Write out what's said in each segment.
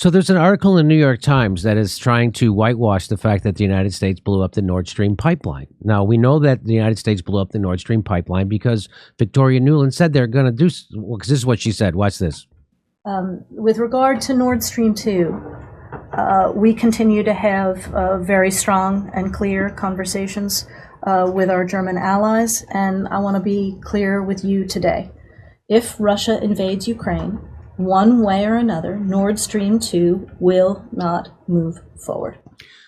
So there's an article in the New York Times that is trying to whitewash the fact that the United States blew up the Nord Stream pipeline. Now, we know that the United States blew up the Nord Stream pipeline because Victoria Nuland said they're going to do, because this is what she said. Watch this. With regard to Nord Stream 2, we continue to have very strong and clear conversations with our German allies, and I want to be clear with you today. If Russia invades Ukraine, one way or another, Nord Stream 2 will not move forward.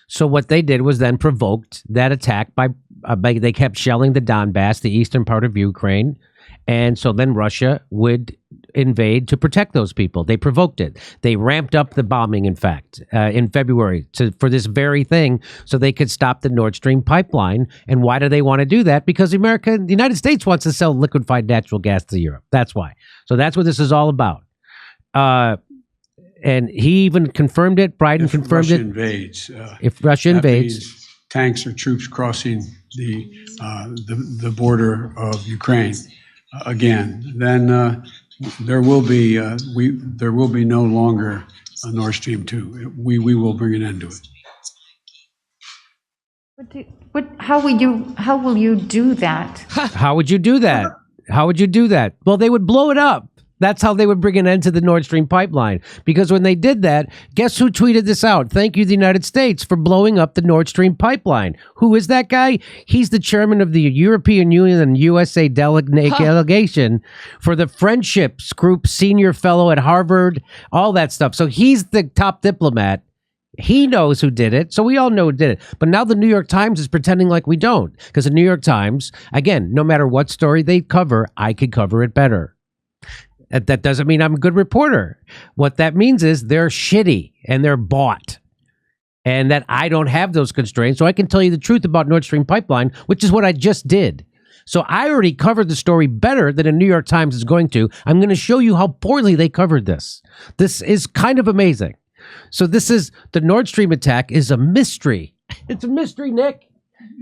So what they did was then provoked that attack by they kept shelling the Donbass, the eastern part of Ukraine. And so then Russia would invade to protect those people. They provoked it. They ramped up the bombing, in fact, in February for this very thing so they could stop the Nord Stream pipeline. And why do they want to do that? Because the United States wants to sell liquefied natural gas to Europe. That's why. So that's what this is all about. And he even confirmed it. Biden confirmed it. If Russia invades, tanks or troops crossing the border of Ukraine again, then there will be no longer a Nord Stream 2. We will bring an end to it. How will you do that? How would you do that? How would you do that? Well, they would blow it up. That's how they would bring an end to the Nord Stream pipeline. Because when they did that, guess who tweeted this out? Thank you, the United States, for blowing up the Nord Stream pipeline. Who is that guy? He's the chairman of the European Union and USA delegation for the Friendships Group, senior fellow at Harvard, all that stuff. So he's the top diplomat. He knows who did it, so we all know who did it. But now the New York Times is pretending like we don't. Because the New York Times, again, no matter what story they cover, I could cover it better. That doesn't mean I'm a good reporter. What that means is they're shitty and they're bought. And that I don't have those constraints, so I can tell you the truth about Nord Stream pipeline, which is what I just did. So I already covered the story better than the New York Times is going to. I'm going to show you how poorly they covered this. This is kind of amazing. So this is the Nord Stream attack is a mystery. It's a mystery, Nick.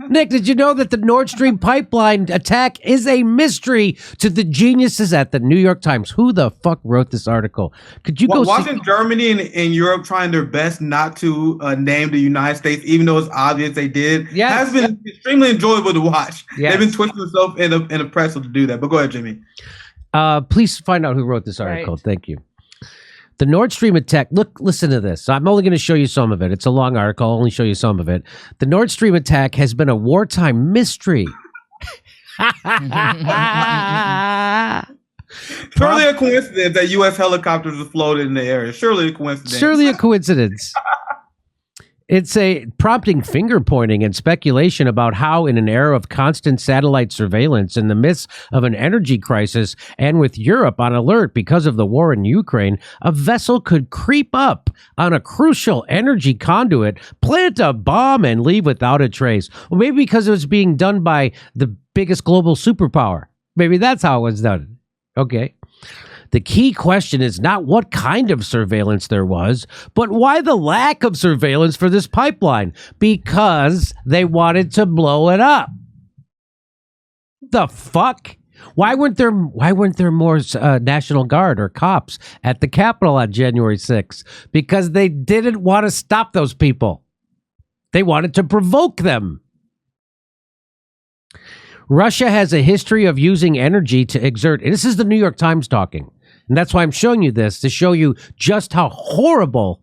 Nick, did you know that the Nord Stream pipeline attack is a mystery to the geniuses at the New York Times? Who the fuck wrote this article? Could you go Wasn't Germany and Europe trying their best not to name the United States, even though it's obvious they did? Yes. Has been extremely enjoyable to watch. Yes. They've been twisting themselves in the press to do that. But go ahead, Jimmy. Please find out who wrote this article. Right. Thank you. The Nord Stream attack, listen to this. I'm only going to show you some of it. It's a long article. I'll only show you some of it. The Nord Stream attack has been a wartime mystery. Surely a coincidence that U.S. helicopters are floated in the area. Surely a coincidence. Surely a coincidence. It's a prompting finger pointing and speculation about how, in an era of constant satellite surveillance, in the midst of an energy crisis, and with Europe on alert because of the war in Ukraine, a vessel could creep up on a crucial energy conduit, plant a bomb, and leave without a trace. Well, maybe because it was being done by the biggest global superpower. Maybe that's how it was done. Okay. The key question is not what kind of surveillance there was, but why the lack of surveillance for this pipeline? Because they wanted to blow it up. The fuck? Why weren't there more National Guard or cops at the Capitol on January 6th? Because they didn't want to stop those people. They wanted to provoke them. Russia has a history of using energy to exert, and this is the New York Times talking, and that's why I'm showing you this, to show you just how horrible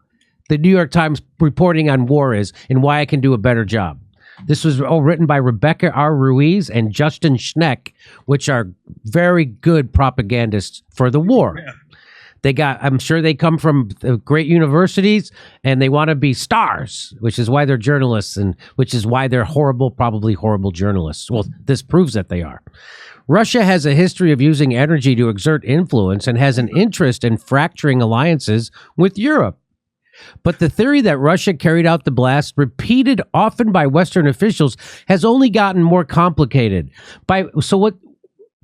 the New York Times reporting on war is and why I can do a better job. This was written by Rebecca R. Ruiz and Justin Schneck, which are very good propagandists for the war. Yeah. I'm sure they come from great universities and they want to be stars, which is why they're journalists and which is why they're probably horrible journalists. Well, this proves that they are. Russia has a history of using energy to exert influence and has an interest in fracturing alliances with Europe. But the theory that Russia carried out the blast, repeated often by Western officials, has only gotten more complicated.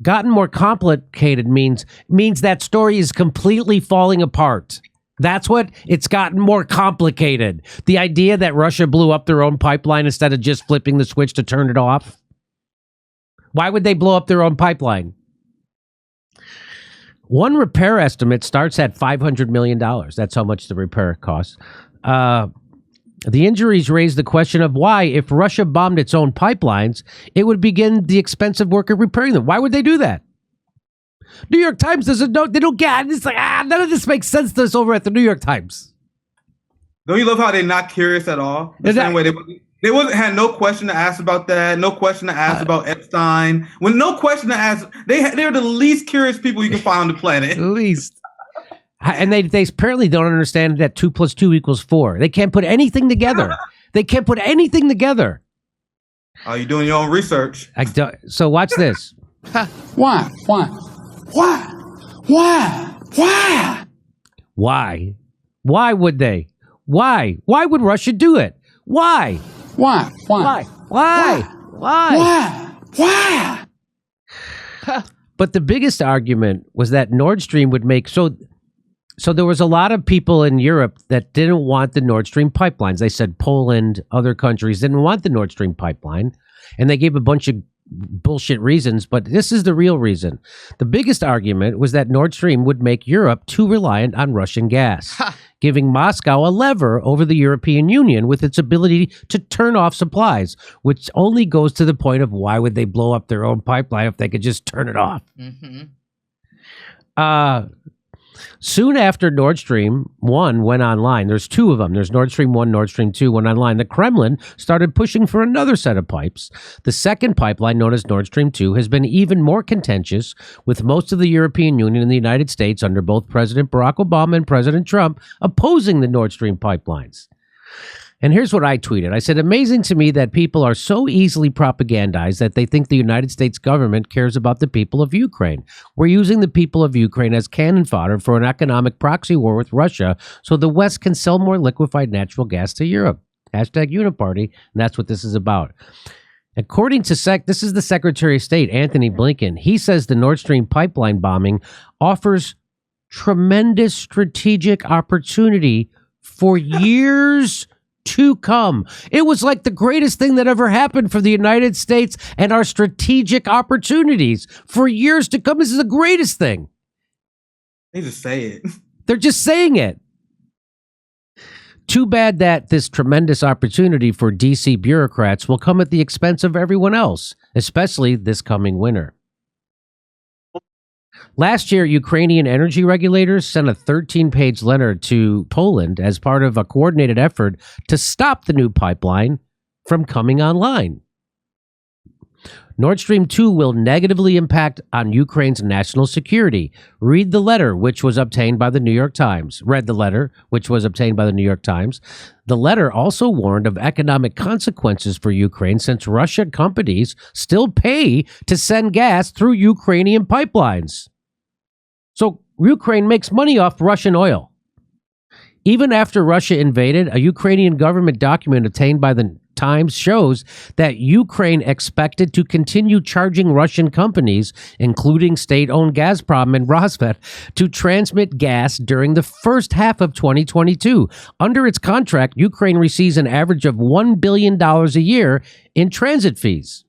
Gotten more complicated means that story is completely falling apart. That's what it's gotten more complicated. The idea that Russia blew up their own pipeline instead of just flipping the switch to turn it off. Why would they blow up their own pipeline? One repair estimate starts at $500 million. That's how much the repair costs. The injuries raise the question of why, if Russia bombed its own pipelines, it would begin the expensive work of repairing them. Why would they do that? New York Times doesn't know. They don't get it. It's like, none of this makes sense to us over at the New York Times. Don't you love how they're not curious at all? The same way they had no question to ask about that. No question to ask about Epstein. When no question to ask, they're the least curious people you can find on the planet. Least. And they apparently don't understand that 2 + 2 = 4. They can't put anything together. They can't put anything together. Oh, you're doing your own research. So watch this. Why? Why would they? Why? Why would Russia do it? Why? But the biggest argument was that Nord Stream would make so there was a lot of people in Europe that didn't want the Nord Stream pipelines. They said Poland, other countries didn't want the Nord Stream pipeline, and they gave a bunch of bullshit reasons, but this is the real reason. The biggest argument was that Nord Stream would make Europe too reliant on Russian gas, giving Moscow a lever over the European Union with its ability to turn off supplies, which only goes to the point of why would they blow up their own pipeline if they could just turn it off? Soon after Nord Stream 1 went online, there's two of them. There's Nord Stream 1, Nord Stream 2 went online. The Kremlin started pushing for another set of pipes. The second pipeline, known as Nord Stream 2, has been even more contentious, with most of the European Union and the United States, under both President Barack Obama and President Trump, opposing the Nord Stream pipelines. And here's what I tweeted. I said, amazing to me that people are so easily propagandized that they think the United States government cares about the people of Ukraine. We're using the people of Ukraine as cannon fodder for an economic proxy war with Russia so the West can sell more liquefied natural gas to Europe. Hashtag Uniparty. And that's what this is about. According to this is the Secretary of State, Antony Blinken. He says the Nord Stream pipeline bombing offers tremendous strategic opportunity for years to come. It was like the greatest thing that ever happened for the United States and our strategic opportunities for years to come. This is the greatest thing. They just say it. They're just saying it. Too bad that this tremendous opportunity for DC bureaucrats will come at the expense of everyone else, especially this coming winter. Last year, Ukrainian energy regulators sent a 13-page letter to Poland as part of a coordinated effort to stop the new pipeline from coming online. Nord Stream 2 will negatively impact on Ukraine's national security. Read the letter, which was obtained by the New York Times. Read the letter, which was obtained by the New York Times. The letter also warned of economic consequences for Ukraine since Russian companies still pay to send gas through Ukrainian pipelines. So Ukraine makes money off Russian oil. Even after Russia invaded, a Ukrainian government document obtained by the Times shows that Ukraine expected to continue charging Russian companies, including state-owned Gazprom and Rosneft, to transmit gas during the first half of 2022. Under its contract, Ukraine receives an average of $1 billion a year in transit fees.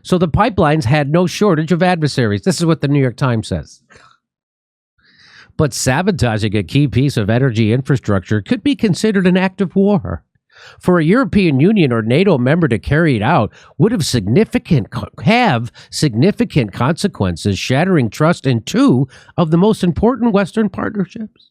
So the pipelines had no shortage of adversaries. This is what the New York Times says. But sabotaging a key piece of energy infrastructure could be considered an act of war. For a European Union or NATO member to carry it out would have significant consequences, shattering trust in two of the most important Western partnerships.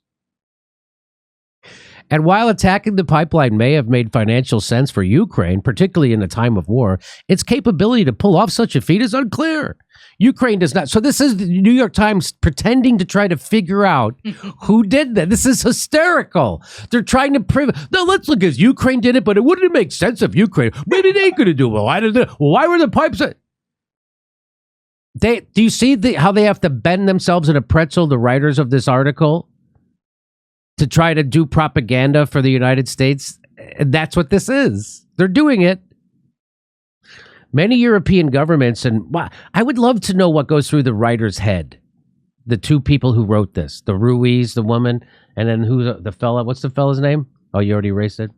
And while attacking the pipeline may have made financial sense for Ukraine, particularly in a time of war, its capability to pull off such a feat is unclear. Ukraine does not. So this is the New York Times pretending to try to figure out who did that. This is hysterical. They're trying to no, let's look as Ukraine did it, but it wouldn't make sense if Ukraine. Maybe they could have do it. Well, why were the pipes? Do you see how they have to bend themselves in a pretzel, the writers of this article, to try to do propaganda for the United States? And that's what this is. They're doing it. Many European governments, and I would love to know what goes through the writer's head. The two people who wrote this, the Ruiz, the woman, and then who's the fella? What's the fella's name? Oh, you already erased it.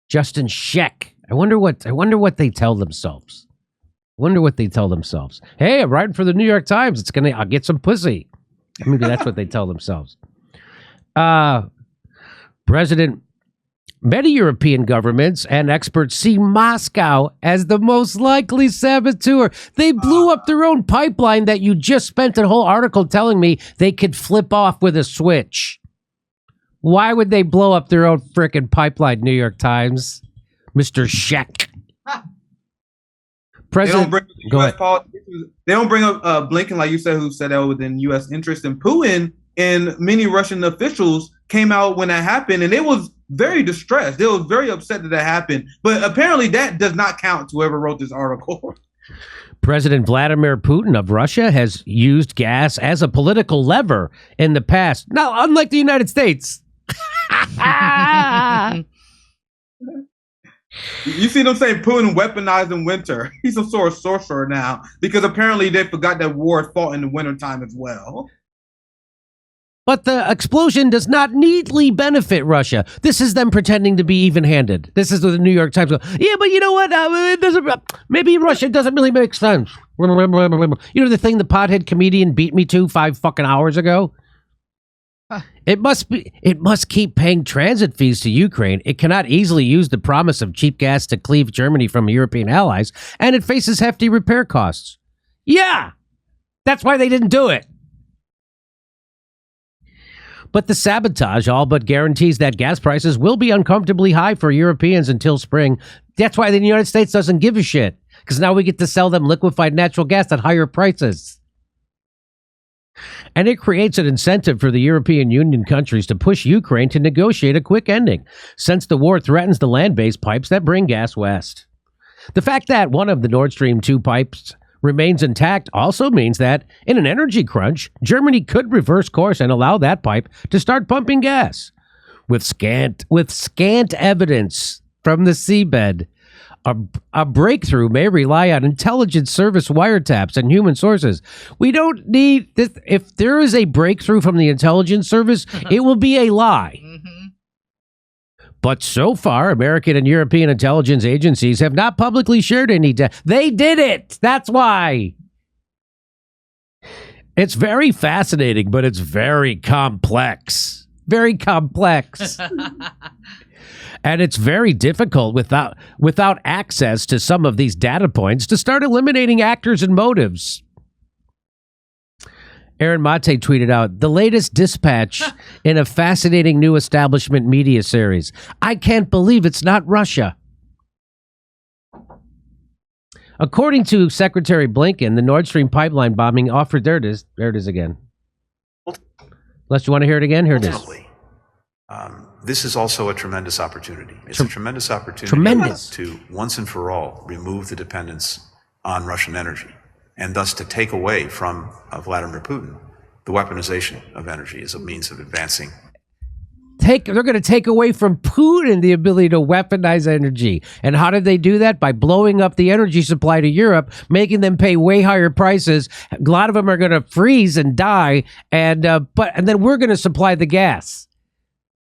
Justin Scheck. I wonder what they tell themselves. Wonder what they tell themselves. Hey, I'm writing for the New York Times. I'll get some pussy. Maybe that's what they tell themselves. Many European governments and experts see Moscow as the most likely saboteur. They blew up their own pipeline that you just spent a whole article telling me they could flip off with a switch. Why would they blow up their own frickin' pipeline, New York Times? Mr. Sheck. President, they don't bring up Blinken, like you said, who said that within U.S. interest. And Putin and many Russian officials came out when that happened, and they was very distressed. They was very upset that happened. But apparently that does not count to whoever wrote this article. President Vladimir Putin of Russia has used gas as a political lever in the past. Now, unlike the United States. You see them saying Putin weaponizing winter. He's a sort of sorcerer now because apparently they forgot that war is fought in the wintertime as well. But the explosion does not neatly benefit Russia. This is them pretending to be even-handed. This is what the New York Times goes, yeah, but you know what? It doesn't. Maybe Russia doesn't really make sense. You know the thing the pothead comedian beat me to 5 fucking hours ago? It must keep paying transit fees to Ukraine. It cannot easily use the promise of cheap gas to cleave Germany from European allies, and it faces hefty repair costs. Yeah, that's why they didn't do it. But the sabotage all but guarantees that gas prices will be uncomfortably high for Europeans until spring. That's why the United States doesn't give a shit, because now we get to sell them liquefied natural gas at higher prices. And it creates an incentive for the European Union countries to push Ukraine to negotiate a quick ending, since the war threatens the land-based pipes that bring gas west. The fact that one of the Nord Stream 2 pipes remains intact also means that, in an energy crunch, Germany could reverse course and allow that pipe to start pumping gas. With scant evidence from the seabed, a breakthrough may rely on intelligence service wiretaps and human sources. We don't need this. If there is a breakthrough from the intelligence service, it will be a lie. But so far, American and European intelligence agencies have not publicly shared any data. They did it. That's why. It's very fascinating, but it's very complex. Very complex. And it's very difficult without access to some of these data points to start eliminating actors and motives. Aaron Mate tweeted out, the latest dispatch in a fascinating new establishment media series. I can't believe it's not Russia. According to Secretary Blinken, the Nord Stream pipeline bombing offered... There it is. There it is again. Unless you want to hear it again, here it is. This is also a tremendous opportunity. It's a tremendous opportunity to once and for all remove the dependence on Russian energy, and thus to take away from Vladimir Putin the weaponization of energy as a means of advancing. They're going to take away from Putin the ability to weaponize energy. And how did they do that? By blowing up the energy supply to Europe, making them pay way higher prices. A lot of them are going to freeze and die, and then we're going to supply the gas.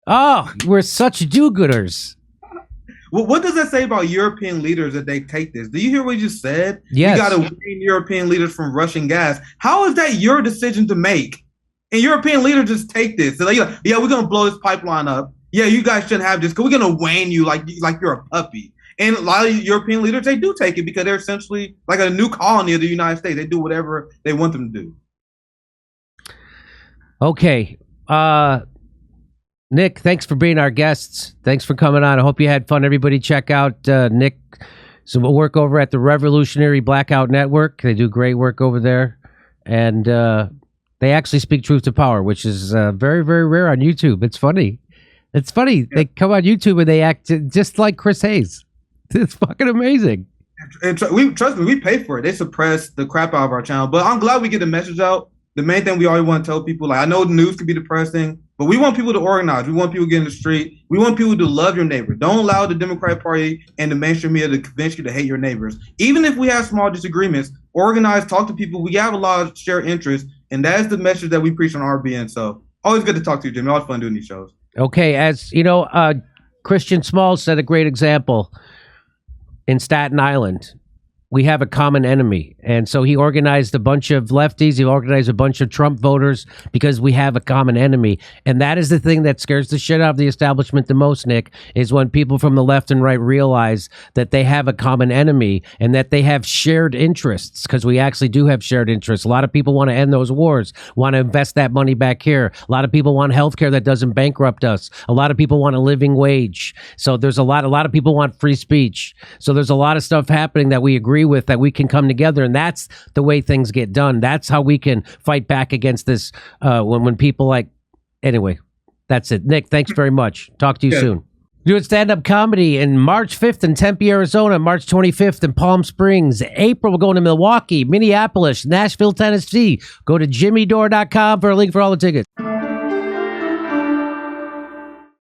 Oh, we're such do-gooders. Well, what does that say about European leaders that they take this? Do you hear what you just said? Yes. You got to wean European leaders from Russian gas. How is that your decision to make? And European leaders just take this. They're like, yeah, we're going to blow this pipeline up. Yeah, you guys shouldn't have this because we're going to wane you like you're a puppy. And a lot of European leaders, they do take it because they're essentially like a new colony of the United States. They do whatever they want them to do. Okay. Nick, thanks for being our guests. Thanks for coming on. I hope you had fun. Everybody check out Nick. Some work over at the Revolutionary Blackout Network. They do great work over there. And they actually speak truth to power, which is very, very rare on YouTube. It's funny. It's funny. Yeah. They come on YouTube and they act just like Chris Hayes. It's fucking amazing. And trust me, we pay for it. They suppress the crap out of our channel. But I'm glad we get the message out. The main thing we always want to tell people, like, I know the news can be depressing, but we want people to organize. We want people to get in the street. We want people to love your neighbor. Don't allow the Democratic Party and the mainstream media to convince you to hate your neighbors. Even if we have small disagreements, organize, talk to people. We have a lot of shared interests, and that is the message that we preach on RBN. So always good to talk to you, Jimmy. Always fun doing these shows. Okay, as you know, Christian Smalls set a great example in Staten Island. we have a common enemy. And so he organized a bunch of lefties. He organized a bunch of Trump voters because we have a common enemy. And that is the thing that scares the shit out of the establishment the most, Nick, is when people from the left and right realize that they have a common enemy and that they have shared interests, because we actually do have shared interests. A lot of people want to end those wars, want to invest that money back here. A lot of people want healthcare that doesn't bankrupt us. A lot of people want a living wage. So there's a lot of people want free speech. So there's a lot of stuff happening that we agree with, that we can come together, and that's the way things get done. That's how we can fight back against this when people like, anyway, that's it. Nick, thanks very much. Talk to you soon. Doing stand-up comedy in March 5th in Tempe, Arizona, March 25th in Palm Springs. April, we're going to Milwaukee, Minneapolis, Nashville, Tennessee. Go to jimmydore.com for a link for all the tickets.